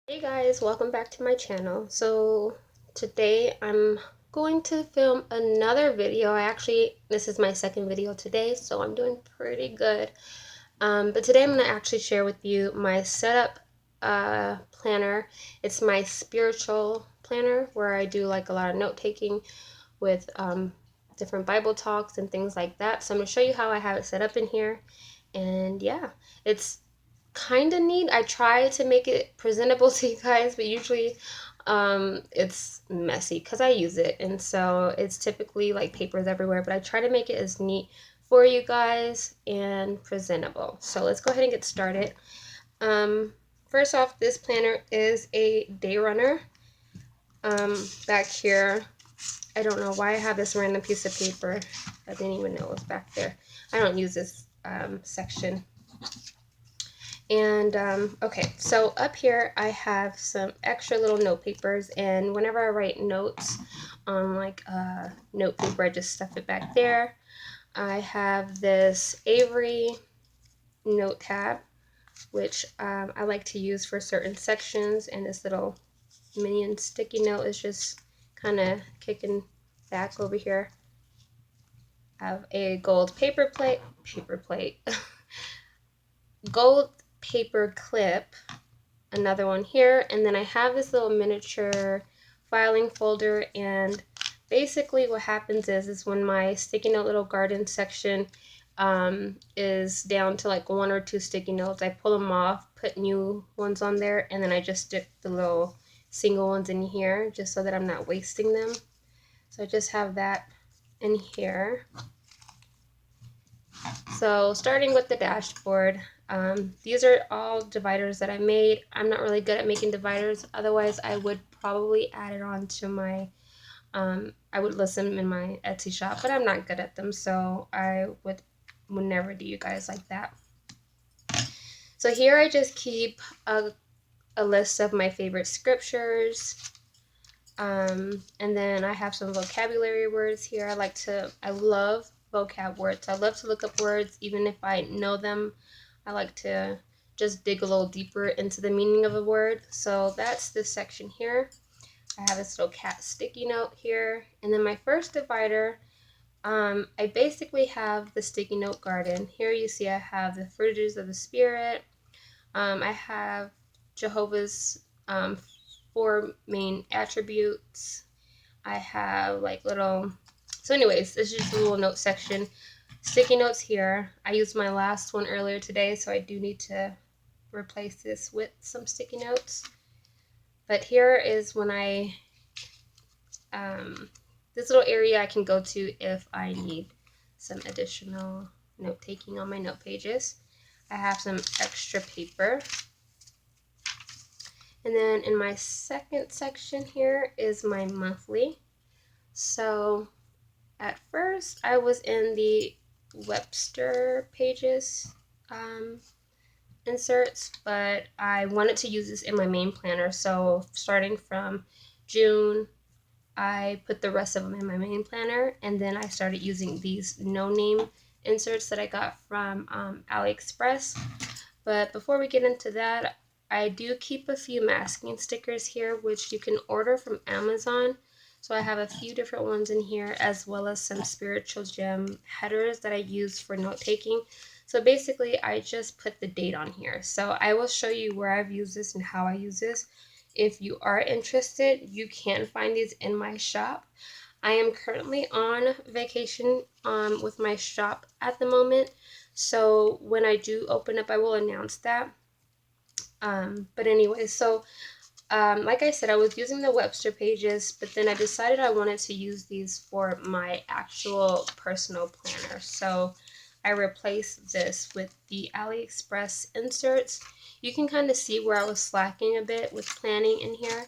Hey guys, welcome back to my channel. So today I'm going to film another video. This is my second video today, so I'm doing pretty good. But today I'm going to actually share with you my setup planner. It's my spiritual planner where I do like a lot of note taking with different Bible talks and things like that. So I'm going to show you how I have it set up in here. And yeah, it's kind of neat. I try to make it presentable to you guys, but usually it's messy because I use it, and so it's typically like papers everywhere, but I try to make it as neat for you guys and presentable. So let's go ahead and get started. um, First off, this planner is a day runner. Back here, I don't know why I have this random piece of paper. I didn't even know it was back there. I don't use this section. And okay, so up here I have some extra little note papers, and whenever I write notes on like note paper, I just stuff it back there. I have this Avery note tab, which I like to use for certain sections, and this little minion sticky note is just kind of kicking back over here. I have a gold paper plate, gold paper clip, another one here, and then I have this little miniature filing folder. And basically what happens is when my sticky note little garden section is down to like one or two sticky notes, I pull them off, put new ones on there, and then I just stick the little single ones in here just so that I'm not wasting them. So I just have that in here. So starting with the dashboard, these are all dividers that I made. I'm not really good at making dividers. Otherwise, I would probably add it on to my, I would list them in my Etsy shop, but I'm not good at them. So I would never do you guys like that. So here I just keep a list of my favorite scriptures. And then I have some vocabulary words here. I love vocab words. I love to look up words, even if I know them. I like to just dig a little deeper into the meaning of a word. So that's this section here. I have this little cat sticky note here. And then my first divider, I basically have the sticky note garden. Here you see I have the fruits of the spirit. I have Jehovah's four main attributes. I have like little, so anyways, this is just a little note section. Sticky notes here. I used my last one earlier today, so I do need to replace this with some sticky notes. But here is when this little area I can go to if I need some additional note taking on my note pages. I have some extra paper. And then in my second section here is my monthly. So at first I was in the Webster pages inserts, but I wanted to use this in my main planner. So starting from June, I put the rest of them in my main planner, and then I started using these no name inserts that I got from AliExpress. But before we get into that, I do keep a few masking stickers here, which you can order from Amazon. So I have a few different ones in here, as well as some spiritual gem headers that I use for note taking. So basically, I just put the date on here. So I will show you where I've used this and how I use this. If you are interested, you can find these in my shop. I am currently on vacation with my shop at the moment. So when I do open up, I will announce that. But anyway, so like I said, I was using the Webster pages, but then I decided I wanted to use these for my actual personal planner. So I replaced this with the AliExpress inserts. You can kind of see where I was slacking a bit with planning in here,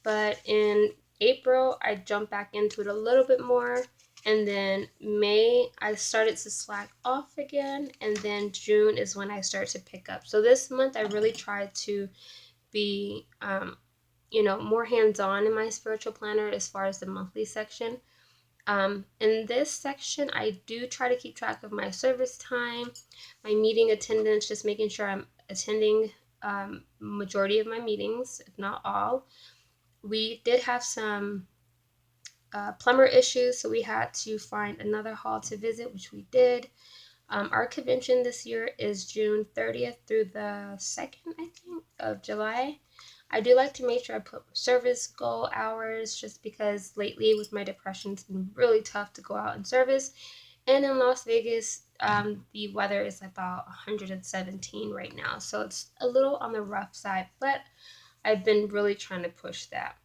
but in April I jumped back into it a little bit more, and then May I started to slack off again, and then June is when I started to pick up. So this month I really tried to be more hands-on in my spiritual planner as far as the monthly section. In this section, I do try to keep track of my service time, my meeting attendance, just making sure I'm attending majority of my meetings, if not all. We did have some plumber issues, so we had to find another hall to visit, which we did. Our convention this year is June 30th through the 2nd, I think, of July. I do like to make sure I put service goal hours just because lately with my depression, it's been really tough to go out and service. And in Las Vegas, the weather is about 117 right now, so it's a little on the rough side, but I've been really trying to push that.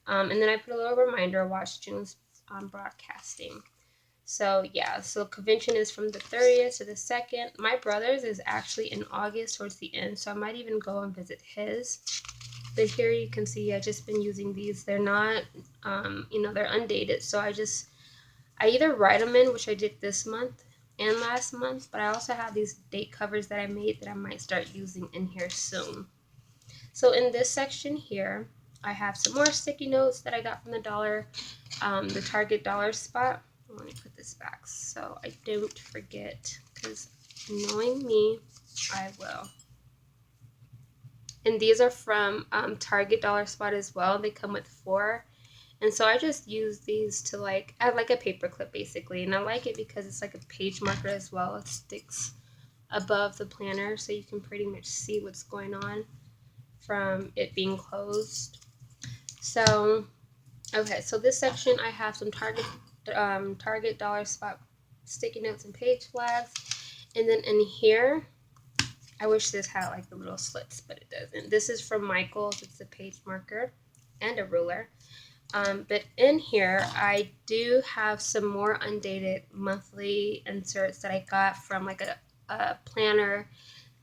And then I put a little reminder, watch June's broadcasting. So yeah, so convention is from the 30th to the 2nd. My brother's is actually in August towards the end, so I might even go and visit his. But here you can see I've just been using these. They're not, they're undated, so I either write them in, which I did this month and last month, but I also have these date covers that I made that I might start using in here soon. So in this section here, I have some more sticky notes that I got from the Target dollar spot. Let me put this back so I don't forget, because knowing me, I will. And these are from Target dollar spot as well. They come with 4. And so I just use these to add like a paper clip basically. And I like it because it's like a page marker as well. It sticks above the planner so you can pretty much see what's going on from it being closed. So, okay, so this section I have some Target dollar spot sticky notes and page flags. And then in here, I wish this had like the little slits, but it doesn't. This is from Michaels. It's a page marker and a ruler. But in here, I do have some more undated monthly inserts that I got from like a planner,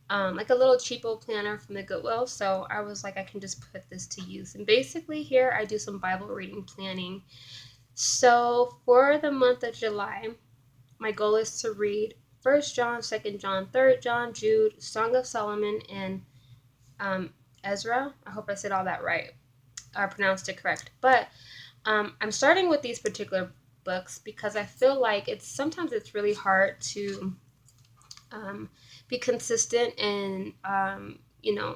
like a little cheapo planner from the Goodwill. So I was like, I can just put this to use. And basically here, I do some Bible reading planning. So for the month of July, my goal is to read 1 John, 2 John, 3 John, Jude, Song of Solomon, and Ezra. I hope I said all that right. I pronounced it correct. But I'm starting with these particular books because I feel like sometimes it's really hard to be consistent and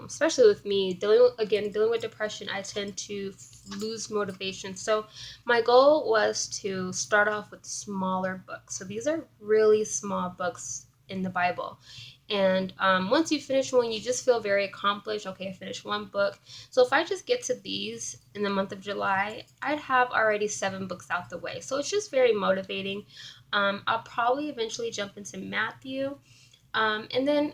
especially with me dealing with depression, I tend to lose motivation. So my goal was to start off with smaller books. So these are really small books in the Bible. And once you finish one, you just feel very accomplished. Okay, I finished one book. So if I just get to these in the month of July, I'd have already 7 books out the way. So it's just very motivating. I'll probably eventually jump into Matthew. And then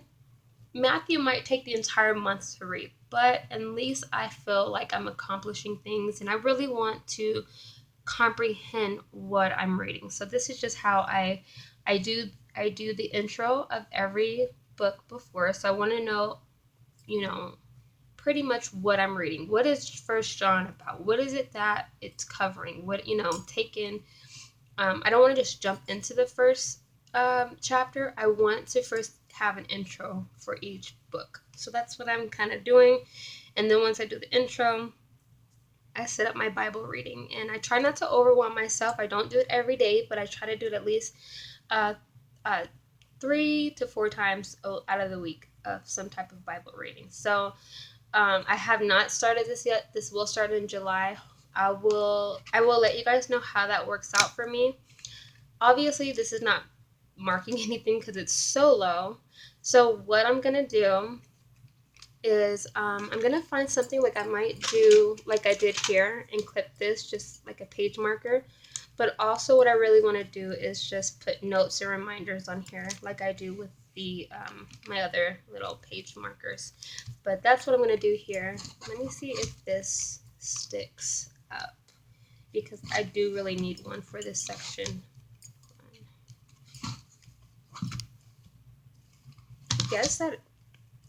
Matthew might take the entire month to read, but at least I feel like I'm accomplishing things and I really want to comprehend what I'm reading. So this is just how I do the intro of every book before. So I want to know, pretty much what I'm reading. What is First John about? What is it that it's covering? What, take in. I don't want to just jump into the first chapter. I want to first have an intro for each book. So that's what I'm kind of doing. And then once I do the intro, I set up my Bible reading. And I try not to overwhelm myself. I don't do it every day, but I try to do it at least 3 to 4 times out of the week of some type of Bible reading. So I have not started this yet. This will start in July. I will let you guys know how that works out for me. Obviously, this is not marking anything because it's solo. So what I'm gonna do is I'm gonna find something like I might do like I did here and clip this just like a page marker. But also what I really want to do is just put notes and reminders on here like I do with the my other little page markers. But that's what I'm gonna do here. Let me see if this sticks up because I do really need one for this section. I guess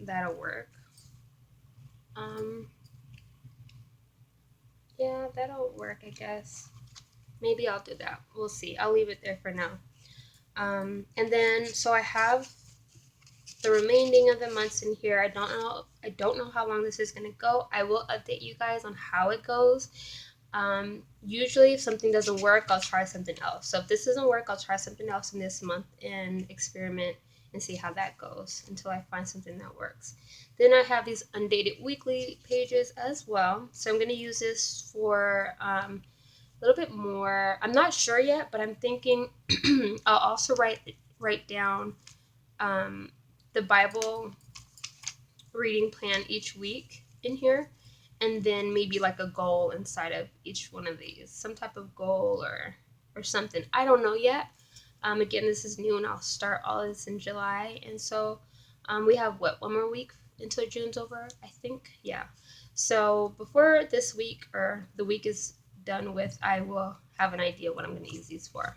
that'll work. Yeah, that'll work, I guess. Maybe I'll do that. We'll see. I'll leave it there for now. And then, so I have the remaining of the months in here. I don't know how long this is going to go. I will update you guys on how it goes. Usually if something doesn't work, I'll try something else. So if this doesn't work, I'll try something else in this month and experiment and see how that goes until I find something that works. Then I have these undated weekly pages as well. So I'm going to use this for a little bit more. I'm not sure yet, but I'm thinking I'll also write down the Bible reading plan each week in here, and then maybe like a goal inside of each one of these, some type of goal or something. I don't know yet. Again, this is new, and I'll start all this in July, and so we have what, one more week until June's over, I think. Yeah. So before this week or the week is done with, I will have an idea what I'm going to use these for.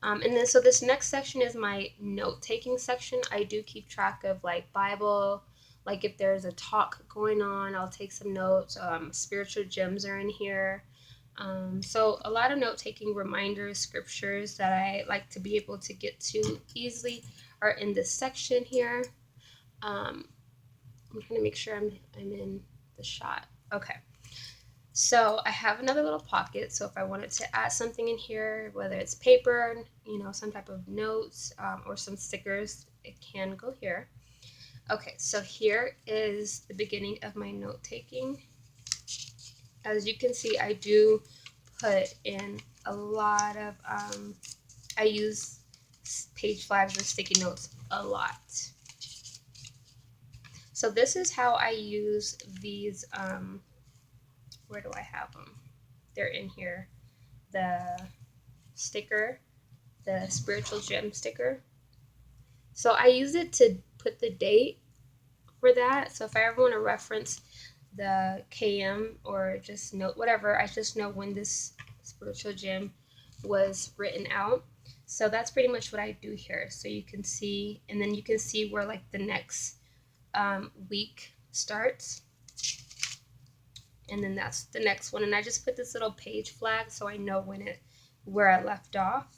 And then so this next section is my note-taking section. I do keep track of like Bible, like if there's a talk going on, I'll take some notes. Spiritual gems are in here. So a lot of note-taking reminders, scriptures that I like to be able to get to easily are in this section here. I'm trying to make sure I'm in the shot. Okay. So I have another little pocket, so if I wanted to add something in here, whether it's paper, some type of notes, or some stickers, it can go here. Okay, so here is the beginning of my note-taking. As you can see, I do put in a lot of, I use page flags and sticky notes a lot. So this is how I use these, where do I have them? They're in here. The sticker, the spiritual gem sticker. So I use it to put the date for that. So if I ever want to reference the KM or just note whatever, I just know when this spiritual gem was written out. So that's pretty much what I do here. So you can see, and then you can see where like the next week starts. And then that's the next one. And I just put this little page flag so I know where I left off.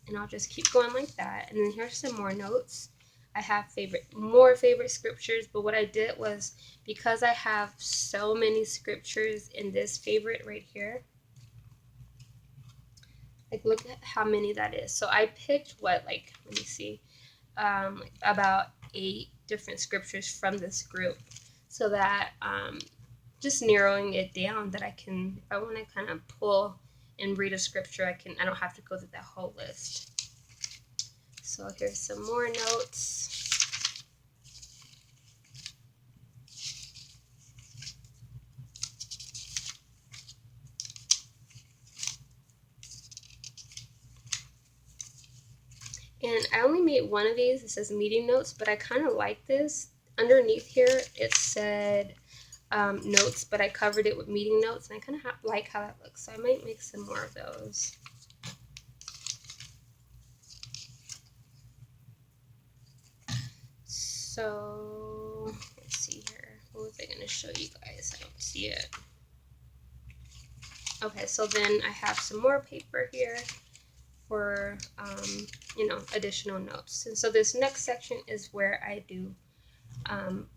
And I'll just keep going like that. And then here's some more notes. I have more favorite scriptures, but what I did was, because I have so many scriptures in this favorite right here, like look at how many that is. So I picked let me see, about 8 different scriptures from this group, so that just narrowing it down that I can, if I want to kind of pull and read a scripture, I don't have to go through that whole list. So here's some more notes. And I only made one of these. It says meeting notes, but I kind of like this. Underneath here, it said notes, but I covered it with meeting notes, and I kind of like how that looks. So I might make some more of those. So let's see here. What was I going to show you guys? I don't see it. Okay, so then I have some more paper here for additional notes. And so this next section is where I do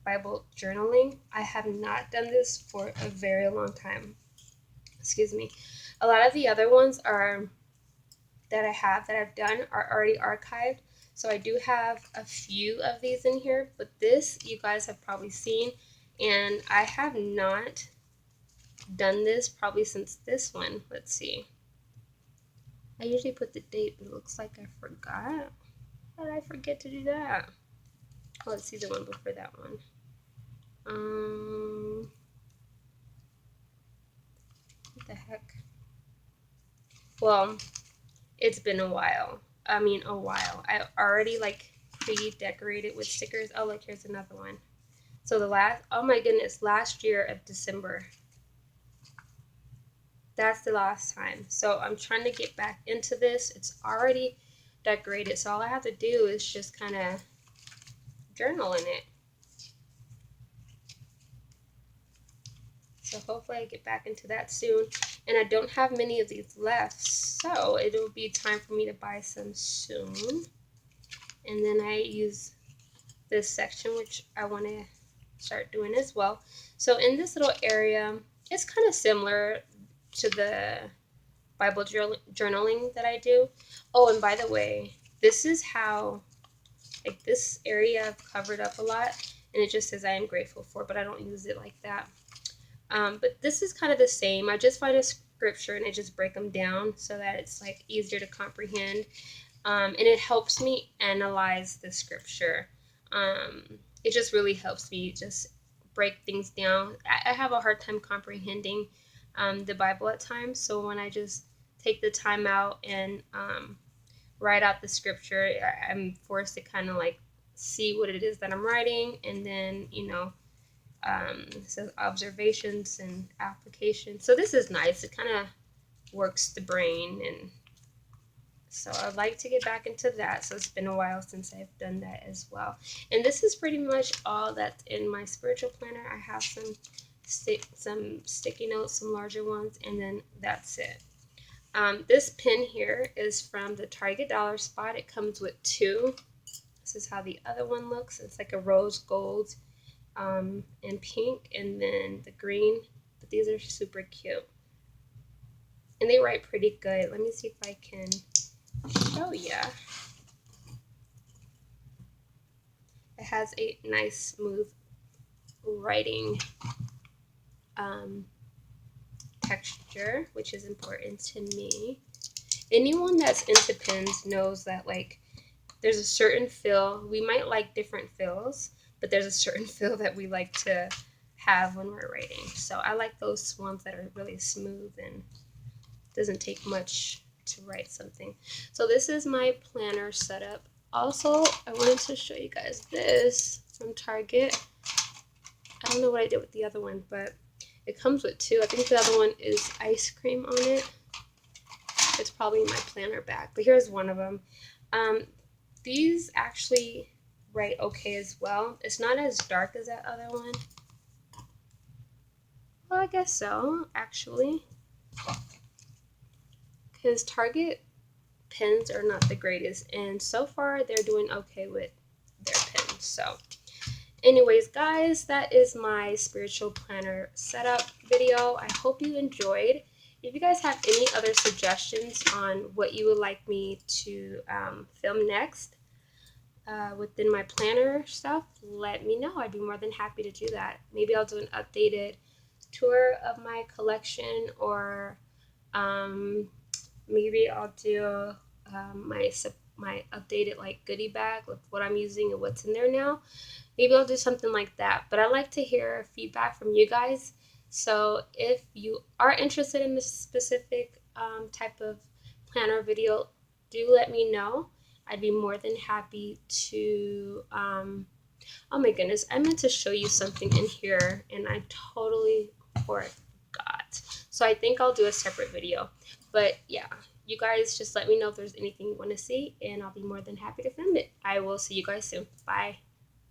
Bible journaling. I have not done this for a very long time. Excuse me. A lot of the other ones that I've done are already archived. So I do have a few of these in here, but this you guys have probably seen, and I have not done this probably since this one. Let's see. I usually put the date, but it looks like I forgot. How did I forget to do that? Oh, let's see the one before that one. What the heck? Well, it's been a while. I already pre-decorated with stickers. Oh, look, here's another one. So last year of December. That's the last time. So I'm trying to get back into this. It's already decorated, so all I have to do is just kind of journal in it. So hopefully I get back into that soon. And I don't have many of these left, so it'll be time for me to buy some soon. And then I use this section, which I want to start doing as well. So in this little area, it's kind of similar to the Bible journaling that I do. Oh, and by the way, this is how, like, this area I've covered up a lot, and it just says I am grateful for, but I don't use it like that. But this is kind of the same. I just find a scripture and I just break them down so that it's like easier to comprehend. And it helps me analyze the scripture. It just really helps me just break things down. I have a hard time comprehending the Bible at times, so when I just take the time out and write out the scripture, I'm forced to kind of like see what it is that I'm writing, and then, you know, it says observations and applications. So this is nice. It kind of works the brain, and so I'd like to get back into that. So it's been a while since I've done that as well. And this is pretty much all that's in my spiritual planner. I have some sticky notes, some larger ones, and then that's it. This pin here is from the Target Dollar Spot. It comes with two. This is how the other one looks. It's like a rose gold and pink, and then the green. But these are super cute. And they write pretty good. Let me see if I can show ya. It has a nice smooth writing texture, which is important to me. Anyone that's into pens knows that, like, there's a certain feel. We might like different feels, but there's a certain feel that we like to have when we're writing. So I like those ones that are really smooth and doesn't take much to write something. So this is my planner setup. Also, I wanted to show you guys this from Target. I don't know what I did with the other one, but it comes with two. I think the other one is ice cream on it. It's probably in my planner bag, but here's one of them. These actually write okay as well. It's not as dark as that other one. Well, I guess so, actually. Because Target pens are not the greatest, and so far they're doing okay with their pens. So anyways, guys, that is my spiritual planner setup video. I hope you enjoyed. If you guys have any other suggestions on what you would like me to film next within my planner stuff, let me know. I'd be more than happy to do that. Maybe I'll do an updated tour of my collection, or maybe I'll do my updated like goodie bag with what I'm using and what's in there now. Maybe I'll do something like that. But I like to hear feedback from you guys. So if you are interested in this specific type of planner video, do let me know. I'd be more than happy to, oh my goodness, I meant to show you something in here and I totally forgot. So I think I'll do a separate video. But yeah, you guys just let me know if there's anything you want to see, and I'll be more than happy to film it. I will see you guys soon. Bye.